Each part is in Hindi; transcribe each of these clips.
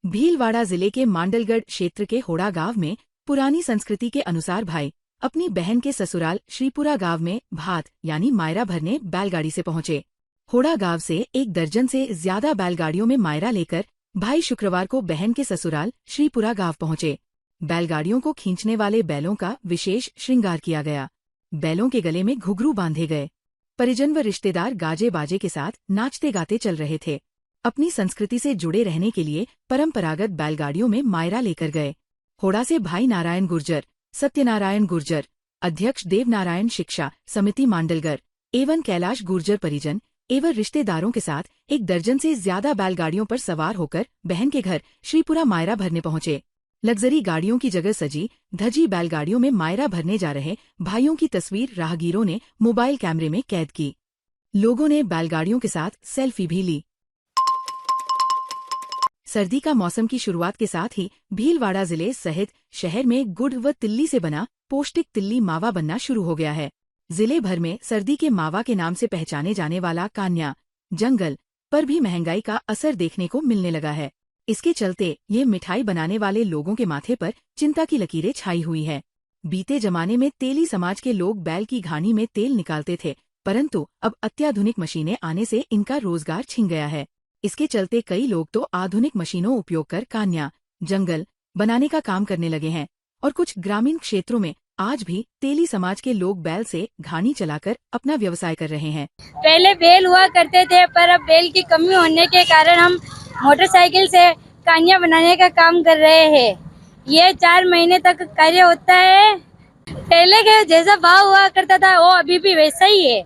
भीलवाड़ा जिले के मांडलगढ़ क्षेत्र के होड़ा गांव में पुरानी संस्कृति के अनुसार भाई अपनी बहन के ससुराल श्रीपुरा गांव में भात यानी मायरा भरने बैलगाड़ी से पहुंचे। होड़ा गांव से 1 दर्जन से ज्यादा बैलगाड़ियों में मायरा लेकर भाई शुक्रवार को बहन के ससुराल श्रीपुरा गांव पहुंचे। बैलगाड़ियों को खींचने वाले बैलों का विशेष श्रृंगार किया गया। बैलों के गले में घुघरू बांधे गए। परिजन व रिश्तेदार गाजे बाजे के साथ नाचते गाते चल रहे थे। अपनी संस्कृति से जुड़े रहने के लिए परंपरागत बैलगाड़ियों में मायरा लेकर गए। होड़ा से भाई नारायण गुर्जर, सत्यनारायण गुर्जर, अध्यक्ष देवनारायण शिक्षा समिति मांडलगढ़ एवं कैलाश गुर्जर परिजन एवं रिश्तेदारों के साथ 1 दर्जन से ज्यादा बैलगाड़ियों पर सवार होकर बहन के घर श्रीपुरा मायरा भरने पहुंचे। लग्जरी गाड़ियों की जगह सजी धजी बैलगाड़ियों में मायरा भरने जा रहे भाइयों की तस्वीर राहगीरों ने मोबाइल कैमरे में कैद की। लोगों ने बैलगाड़ियों के साथ सेल्फी भी ली। सर्दी का मौसम की शुरुआत के साथ ही भीलवाड़ा जिले सहित शहर में गुड़ व तिल्ली से बना पौष्टिक तिल्ली मावा बनना शुरू हो गया है। जिले भर में सर्दी के मावा के नाम से पहचाने जाने वाला कान्या जंगल पर भी महंगाई का असर देखने को मिलने लगा है। इसके चलते ये मिठाई बनाने वाले लोगों के माथे पर चिंता की लकीरें छाई हुई है। बीते जमाने में तेली समाज के लोग बैल की घानी में तेल निकालते थे, परंतु अब अत्याधुनिक मशीनें आने से इनका रोजगार छिन गया है। इसके चलते कई लोग तो आधुनिक मशीनों उपयोग कर कान्या जंगल बनाने का काम करने लगे हैं और कुछ ग्रामीण क्षेत्रों में आज भी तेली समाज के लोग बैल से घानी चलाकर अपना व्यवसाय कर रहे हैं। पहले बैल हुआ करते थे, पर अब बैल की कमी होने के कारण हम मोटरसाइकिल से कान्या बनाने का काम कर रहे हैं। ये 4 महीने तक कार्य होता है। पहले के जैसा भाव हुआ करता था वो अभी भी वैसा ही है,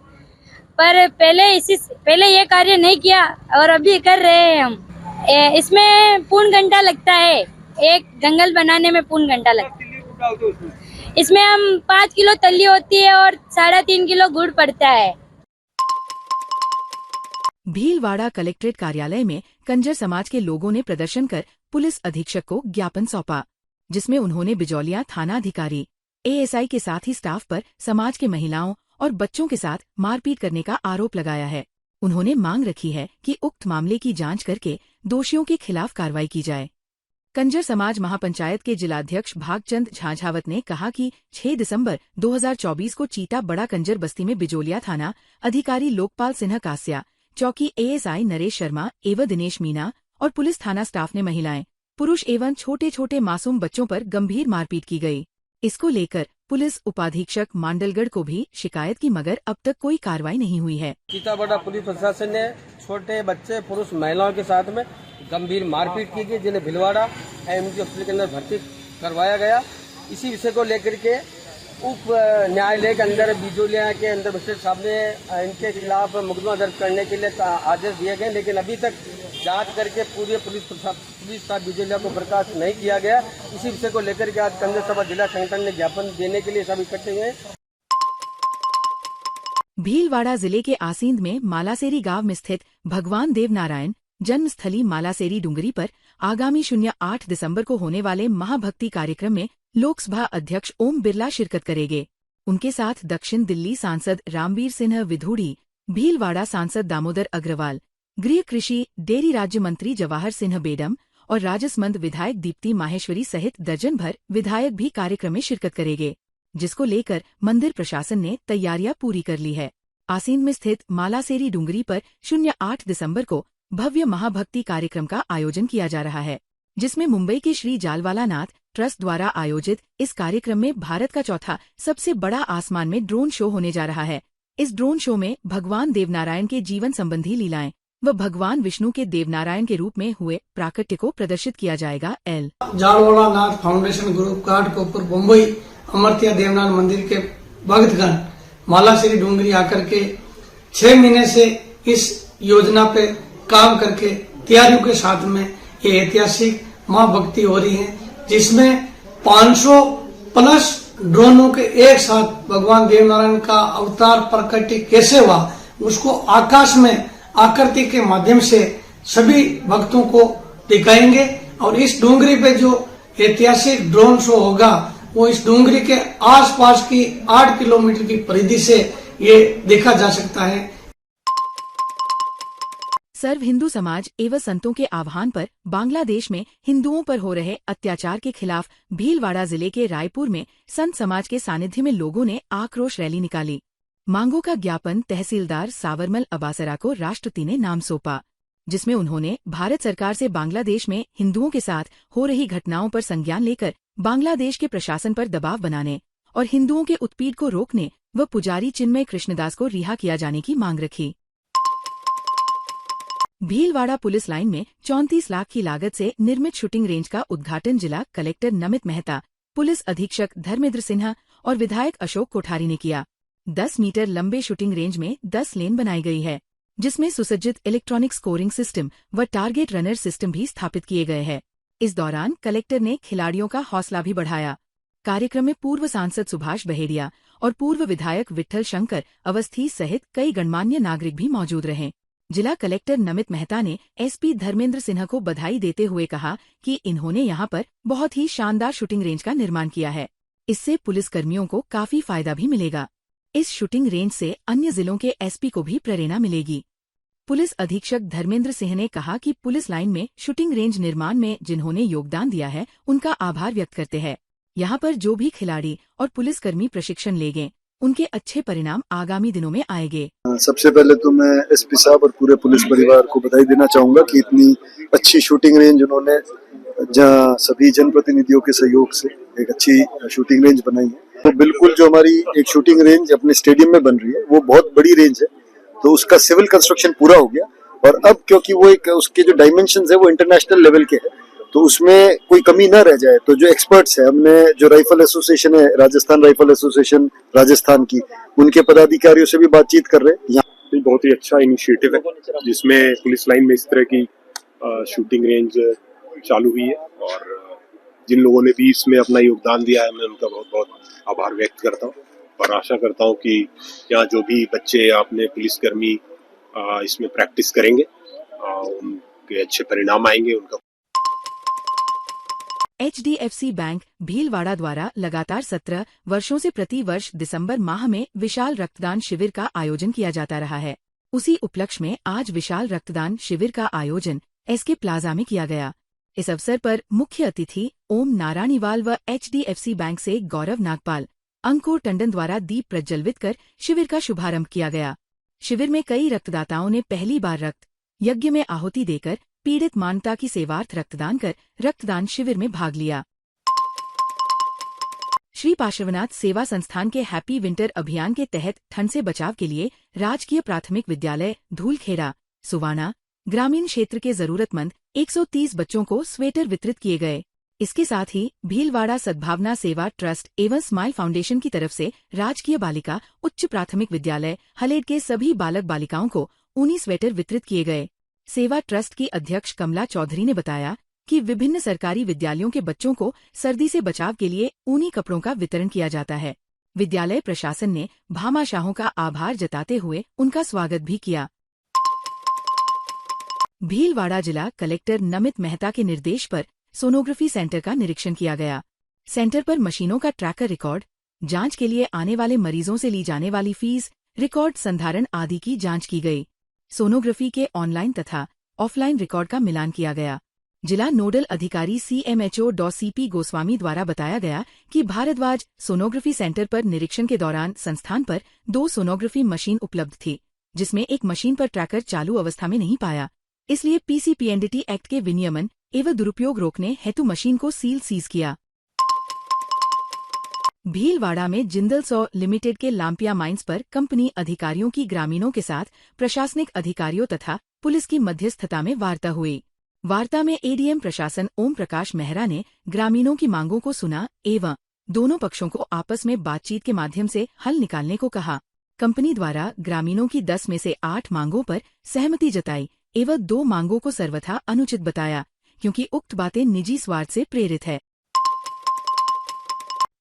पर पहले ये कार्य नहीं किया और अभी कर रहे हैं हम। इसमें पूर्ण घंटा लगता है, एक जंगल बनाने में पूर्ण घंटा लगता है। इसमें हम 5 किलो तली होती है और 3.5 किलो गुड़ पड़ता है। भीलवाड़ा कलेक्ट्रेट कार्यालय में कंजर समाज के लोगों ने प्रदर्शन कर पुलिस अधीक्षक को ज्ञापन सौंपा, जिसमें उन्होंने बिजौलिया थाना अधिकारी एएसआई के साथ ही स्टाफ पर समाज के महिलाओं और बच्चों के साथ मारपीट करने का आरोप लगाया है। उन्होंने मांग रखी है कि उक्त मामले की जांच करके दोषियों के खिलाफ कार्रवाई की जाए। कंजर समाज महापंचायत के जिलाध्यक्ष भागचंद झाझावत ने कहा कि 6 दिसंबर 2024 को चीता बड़ा कंजर बस्ती में बिजोलिया थाना अधिकारी लोकपाल सिन्हा कास्या, चौकी एएसआई नरेश शर्मा एवं दिनेश मीना और पुलिस थाना स्टाफ ने महिलाएं, पुरुष एवं छोटे छोटे मासूम बच्चों पर गंभीर मारपीट की गई। इसको लेकर पुलिस उपाधीक्षक मांडलगढ़ को भी शिकायत की, मगर अब तक कोई कार्रवाई नहीं हुई है। चीताबड़ा पुलिस प्रशासन ने छोटे बच्चे पुरुष महिलाओं के साथ में गंभीर मारपीट की गई, जिन्हें भीलवाड़ा एमजी हॉस्पिटल के अंदर भर्ती करवाया गया। इसी विषय को लेकर के उप न्यायालय के अंदर बिजोलिया के अंदर मजिस्ट्रेट साहब ने इनके खिलाफ मुकदमा दर्ज करने के लिए आदेश दिए गए, लेकिन अभी तक जांच करके पूरे पुलिस स्टाफ बिजोलिया को बर्खास्त नहीं किया गया। इसी विषय को लेकर के आज कंजर सभा जिला संगठन ने ज्ञापन देने के लिए सब इकट्ठे हुए। भीलवाड़ा जिले के आसींद में मालासेरी गांव में स्थित भगवान देवनारायण जन्मस्थली मालासेरी डुंगरी पर आगामी 08 दिसंबर को होने वाले महाभक्ति कार्यक्रम में लोकसभा अध्यक्ष ओम बिरला शिरकत करेंगे। उनके साथ दक्षिण दिल्ली सांसद रामवीर सिंह विधूड़ी, भीलवाड़ा सांसद दामोदर अग्रवाल, गृह कृषि डेयरी राज्य मंत्री जवाहर सिंह बेडम और राजसमंद विधायक दीप्ति माहेश्वरी सहित दर्जन भर विधायक भी कार्यक्रम में शिरकत करेंगे, जिसको लेकर मंदिर प्रशासन ने तैयारियां पूरी कर ली है। आसीन में स्थित मालासेरी डुंगरी पर 08 दिसंबर को भव्य महाभक्ति कार्यक्रम का आयोजन किया जा रहा है, जिसमें मुंबई के श्री जालवाला नाथ ट्रस्ट द्वारा आयोजित इस कार्यक्रम में भारत का चौथा सबसे बड़ा आसमान में ड्रोन शो होने जा रहा है। इस ड्रोन शो में भगवान देवनारायण के जीवन संबंधी लीलाएं व भगवान विष्णु के देवनारायण के रूप में हुए प्राकट्य को प्रदर्शित किया जाएगा। जालवाला नाथ फाउंडेशन ग्रुप घाट के ऊपर मुंबई अमरतिया देवनारायण मंदिर के भक्तगण मालासेरी डूंगरी आकर के 6 महीने से इस योजना पे काम करके तैयारियों के साथ में ये ऐतिहासिक महाभक्ति हो रही है, जिसमें 500 प्लस ड्रोनों के एक साथ भगवान देवनारायण का अवतार प्रकट कैसे हुआ उसको आकाश में आकृति के माध्यम से सभी भक्तों को दिखाएंगे। और इस डूंगरी पे जो ऐतिहासिक ड्रोन शो होगा वो इस डूंगरी के आसपास की 8 किलोमीटर की परिधि से ये देखा जा सकता है। सर्व हिंदू समाज एवं संतों के आह्वान पर बांग्लादेश में हिंदुओं पर हो रहे अत्याचार के खिलाफ भीलवाड़ा जिले के रायपुर में संत समाज के सानिध्य में लोगों ने आक्रोश रैली निकाली। मांगों का ज्ञापन तहसीलदार सावरमल अबासरा को राष्ट्रपति ने नाम सौंपा, जिसमें उन्होंने भारत सरकार से बांग्लादेश में हिंदुओं के साथ हो रही घटनाओं पर संज्ञान लेकर बांग्लादेश के प्रशासन पर दबाव बनाने और हिंदुओं के उत्पीड़न को रोकने व पुजारी चिन्मय कृष्णदास को रिहा किया जाने की मांग रखी। भीलवाड़ा पुलिस लाइन में 34 लाख की लागत से निर्मित शूटिंग रेंज का उद्घाटन जिला कलेक्टर नमित मेहता, पुलिस अधीक्षक धर्मेंद्र सिन्हा और विधायक अशोक कोठारी ने किया। 10 मीटर लंबे शूटिंग रेंज में 10 लेन बनाई गई है, जिसमें सुसज्जित इलेक्ट्रॉनिक स्कोरिंग सिस्टम व टारगेट रनर सिस्टम भी स्थापित किए गए हैं। इस दौरान कलेक्टर ने खिलाड़ियों का हौसला भी बढ़ाया। कार्यक्रम में पूर्व सांसद सुभाष बहेड़िया और पूर्व विधायक विट्ठल शंकर अवस्थी सहित कई गणमान्य नागरिक भी मौजूद रहे। जिला कलेक्टर नमित मेहता ने एसपी धर्मेंद्र सिन्हा को बधाई देते हुए कहा कि इन्होंने यहां पर बहुत ही शानदार शूटिंग रेंज का निर्माण किया है। इससे पुलिसकर्मियों को काफी फायदा भी मिलेगा। इस शूटिंग रेंज से अन्य जिलों के एसपी को भी प्रेरणा मिलेगी। पुलिस अधीक्षक धर्मेंद्र सिंह ने कहा कि पुलिस लाइन में शूटिंग रेंज निर्माण में जिन्होंने योगदान दिया है उनका आभार व्यक्त करते हैं। यहाँ पर जो भी खिलाड़ी और पुलिसकर्मी प्रशिक्षण लेंगे उनके अच्छे परिणाम आगामी दिनों में आएंगे। सबसे पहले तो मैं एसपी साहब और पूरे पुलिस परिवार को बधाई देना चाहूंगा कि इतनी अच्छी शूटिंग रेंज उन्होंने, जहां सभी जनप्रतिनिधियों के सहयोग से एक अच्छी शूटिंग रेंज बनाई है। तो बिल्कुल जो हमारी एक शूटिंग रेंज अपने स्टेडियम में बन रही है वो बहुत बड़ी रेंज है, तो उसका सिविल कंस्ट्रक्शन पूरा हो गया और अब क्योंकि वो एक उसके जो डायमेंशंस है वो इंटरनेशनल लेवल के है, तो उसमें कोई कमी न रह जाए। तो जो एक्सपर्ट्स है, हमने जो राइफल एसोसिएशन है, राजस्थान राइफल एसोसिएशन राजस्थान की, उनके पदाधिकारियों से भी बातचीत कर रहे हैं। यहाँ बहुत ही अच्छा इनिशिएटिव है जिसमें पुलिस लाइन में इस तरह की शूटिंग रेंज चालू हुई है और जिन लोगों ने भी इसमें अपना योगदान दिया है मैं उनका बहुत बहुत आभार व्यक्त करता हूँ और आशा करता हूँ कि यहाँ जो भी बच्चे या अपने पुलिसकर्मी इसमें प्रैक्टिस करेंगे उनके अच्छे परिणाम आएंगे। उनका HDFC बैंक भीलवाड़ा द्वारा लगातार 17 वर्षों से प्रति वर्ष दिसंबर माह में विशाल रक्तदान शिविर का आयोजन किया जाता रहा है। उसी उपलक्ष्य में आज विशाल रक्तदान शिविर का आयोजन SK प्लाजा में किया गया। इस अवसर पर मुख्य अतिथि ओम नारायणीवाल व HDFC बैंक से गौरव नागपाल, अंकुर टंडन द्वारा दीप प्रज्वलित कर शिविर का शुभारंभ किया गया। शिविर में कई रक्तदाताओं ने पहली बार रक्त यज्ञ में आहुति देकर पीड़ित मानवता की सेवार्थ रक्तदान कर रक्तदान शिविर में भाग लिया। श्री पार्श्वनाथ सेवा संस्थान के हैप्पी विंटर अभियान के तहत ठंड से बचाव के लिए राजकीय प्राथमिक विद्यालय धूलखेड़ा सुवाना ग्रामीण क्षेत्र के जरूरतमंद 130 बच्चों को स्वेटर वितरित किए गए। इसके साथ ही भीलवाड़ा सद्भावना सेवा ट्रस्ट एवं स्माइल फाउंडेशन की तरफ से राजकीय बालिका उच्च प्राथमिक विद्यालय हलेड के सभी बालक बालिकाओं को ऊनी स्वेटर वितरित किए गए। सेवा ट्रस्ट की अध्यक्ष कमला चौधरी ने बताया कि विभिन्न सरकारी विद्यालयों के बच्चों को सर्दी से बचाव के लिए ऊनी कपड़ों का वितरण किया जाता है। विद्यालय प्रशासन ने भामाशाहों का आभार जताते हुए उनका स्वागत भी किया। भीलवाड़ा जिला कलेक्टर नमित मेहता के निर्देश पर सोनोग्राफी सेंटर का निरीक्षण किया गया। सेंटर पर मशीनों का ट्रैकर रिकॉर्ड, जांच के लिए आने वाले मरीजों से ली जाने वाली फीस, रिकॉर्ड संधारण आदि की जांच की गई। सोनोग्राफी के ऑनलाइन तथा ऑफलाइन रिकॉर्ड का मिलान किया गया। जिला नोडल अधिकारी CMHO CP गोस्वामी द्वारा बताया गया कि भारद्वाज सोनोग्राफी सेंटर पर निरीक्षण के दौरान संस्थान पर 2 सोनोग्राफी मशीन उपलब्ध थी, जिसमें एक मशीन पर ट्रैकर चालू अवस्था में नहीं पाया। इसलिए PCPNDT एक्ट के विनियमन एवं दुरुपयोग रोकने हेतु मशीन को सीज किया। भीलवाड़ा में जिंदल सौ लिमिटेड के लांपिया माइंस पर कंपनी अधिकारियों की ग्रामीणों के साथ प्रशासनिक अधिकारियों तथा पुलिस की मध्यस्थता में वार्ता हुई। वार्ता में ADM प्रशासन ओम प्रकाश मेहरा ने ग्रामीणों की मांगों को सुना एवं दोनों पक्षों को आपस में बातचीत के माध्यम से हल निकालने को कहा। कंपनी द्वारा ग्रामीणों की 10 में से 8 मांगों पर सहमति जताई एवं 2 मांगों को सर्वथा अनुचित बताया, क्योंकि उक्त बातें निजी स्वार्थ से प्रेरित है।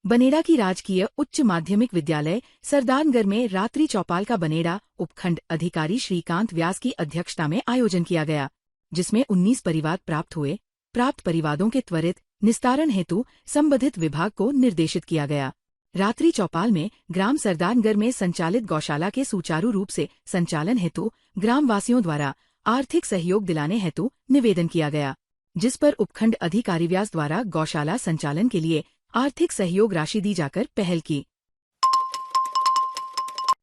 बनेड़ा की राजकीय उच्च माध्यमिक विद्यालय सरदारनगर में रात्रि चौपाल का बनेड़ा उपखंड अधिकारी श्रीकांत व्यास की अध्यक्षता में आयोजन किया गया, जिसमें 19 परिवाद प्राप्त हुए। प्राप्त परिवादों के त्वरित निस्तारण हेतु संबंधित विभाग को निर्देशित किया गया। रात्रि चौपाल में ग्राम सरदारनगर में संचालित गौशाला के सुचारू रूप से संचालन हेतु ग्रामवासियों द्वारा आर्थिक सहयोग दिलाने हेतु निवेदन किया गया, जिस पर उपखंड अधिकारी व्यास द्वारा गौशाला संचालन के लिए आर्थिक सहयोग राशि दी जाकर पहल की।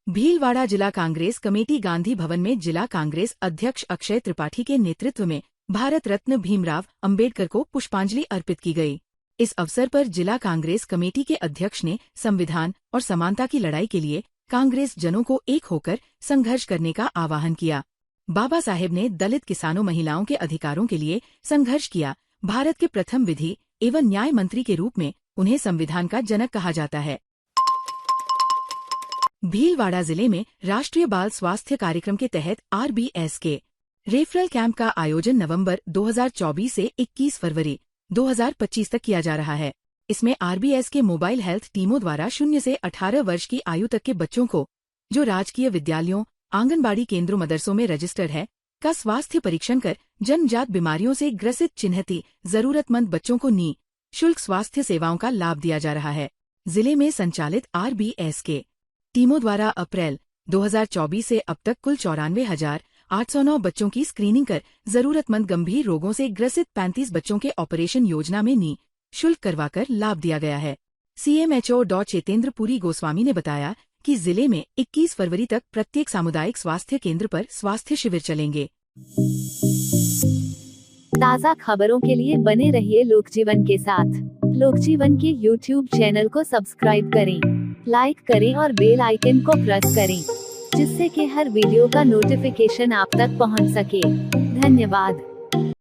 भीलवाड़ा जिला कांग्रेस कमेटी गांधी भवन में जिला कांग्रेस अध्यक्ष अक्षय त्रिपाठी के नेतृत्व में भारत रत्न भीमराव अंबेडकर को पुष्पांजलि अर्पित की गई। इस अवसर पर जिला कांग्रेस कमेटी के अध्यक्ष ने संविधान और समानता की लड़ाई के लिए कांग्रेस जनों को एक होकर संघर्ष करने का आह्वान किया। बाबा साहेब ने दलित किसानों महिलाओं के अधिकारों के लिए संघर्ष किया। भारत के प्रथम विधि एवं न्याय मंत्री के रूप में उन्हें संविधान का जनक कहा जाता है। भीलवाड़ा जिले में राष्ट्रीय बाल स्वास्थ्य कार्यक्रम के तहत RBS के रेफरल कैंप का आयोजन नवंबर 2024 से 21 फरवरी 2025 तक किया जा रहा है। इसमें RBS के मोबाइल हेल्थ टीमों द्वारा 0 से 18 वर्ष की आयु तक के बच्चों को, जो राजकीय विद्यालयों, आंगनबाड़ी केंद्रों, मदरसों में रजिस्टर्ड है, का स्वास्थ्य परीक्षण कर जन्मजात बीमारियों से ग्रसित चिन्हित जरूरतमंद बच्चों को निःशुल्क स्वास्थ्य सेवाओं का लाभ दिया जा रहा है। जिले में संचालित RBS के टीमों द्वारा अप्रैल 2024 से अब तक कुल 94,809 बच्चों की स्क्रीनिंग कर जरूरतमंद गंभीर रोगों से ग्रसित 35 बच्चों के ऑपरेशन योजना में निःशुल्क करवाकर लाभ दिया गया है। CMHO डॉ. चेतेंद्र पुरी गोस्वामी ने बताया कि जिले में 21 फरवरी तक प्रत्येक सामुदायिक स्वास्थ्य केंद्र पर स्वास्थ्य शिविर चलेंगे। ताज़ा खबरों के लिए बने रहिए लोकजीवन के साथ। लोकजीवन के YouTube चैनल को सब्सक्राइब करें, लाइक करें और बेल आइकन को प्रेस करें, जिससे कि हर वीडियो का नोटिफिकेशन आप तक पहुंच सके। धन्यवाद।